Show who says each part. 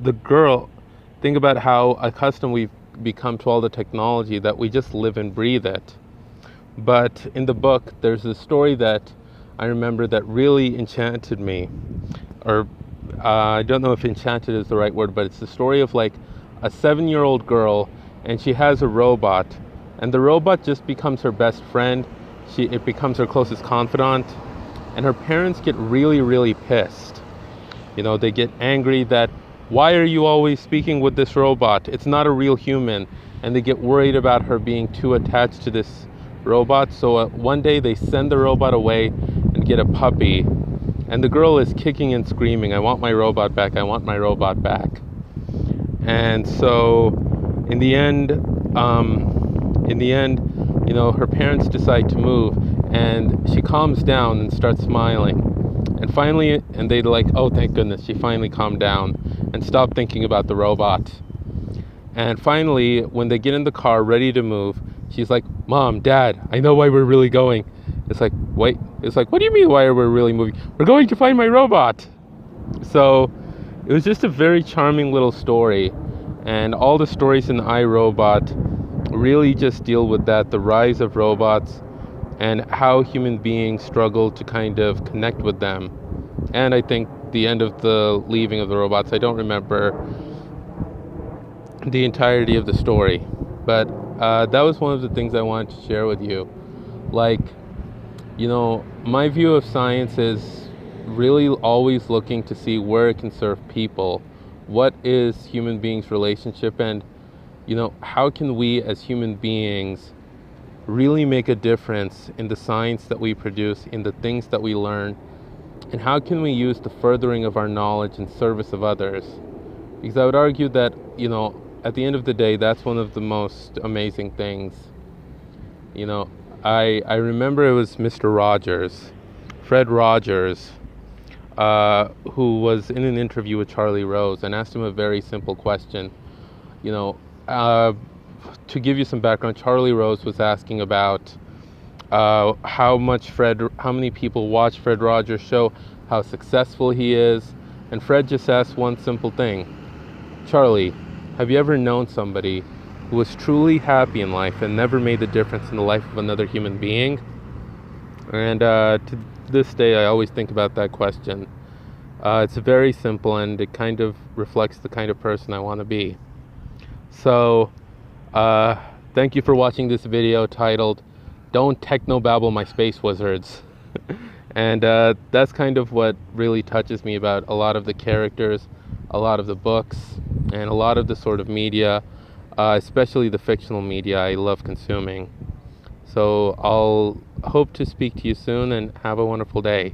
Speaker 1: the girl, think about how accustomed we've become to all the technology that we just live and breathe it. But in the book, there's a story that I remember that really enchanted me. Or I don't know if enchanted is the right word, but it's the story of like a 7-year-old girl, and she has a robot, and the robot just becomes her best friend. It becomes her closest confidant, and her parents get really, really pissed. You know, they get angry that, why are you always speaking with this robot? It's not a real human. And they get worried about her being too attached to this robot. So one day they send the robot away and get a puppy. And the girl is kicking and screaming, I want my robot back, I want my robot back. And so in the end, you know, her parents decide to move, and she calms down and starts smiling. And finally, and they're like, oh, thank goodness, she finally calmed down and stopped thinking about the robot. And finally, when they get in the car ready to move, she's like, Mom, Dad, I know why we're really going. It's like, wait, it's like, what do you mean why are we really moving? We're going to find my robot. So it was just a very charming little story. And all the stories in iRobot really just deal with that, the rise of robots and how human beings struggle to kind of connect with them. And I think the end of the leaving of the robots, I don't remember the entirety of the story, but that was one of the things I wanted to share with you. Like, you know, my view of science is really always looking to see where it can serve people. What is human beings' relationship, and, you know, how can we as human beings really make a difference in the science that we produce, in the things that we learn, and how can we use the furthering of our knowledge in service of others? Because I would argue that, you know, at the end of the day, that's one of the most amazing things. You know, I remember it was Mr. Rogers, Fred Rogers, who was in an interview with Charlie Rose and asked him a very simple question. You know, to give you some background, Charlie Rose was asking about how many people watch Fred Rogers' show, how successful he is, and Fred just asked one simple thing. Charlie, have you ever known somebody who was truly happy in life and never made a difference in the life of another human being? And to this day, I always think about that question. It's very simple, and it kind of reflects the kind of person I want to be. So, thank you for watching this video titled, Don't Technobabble My Space Wizards. And that's kind of what really touches me about a lot of the characters, a lot of the books, and a lot of the sort of media, especially the fictional media I love consuming. So I'll hope to speak to you soon, and have a wonderful day.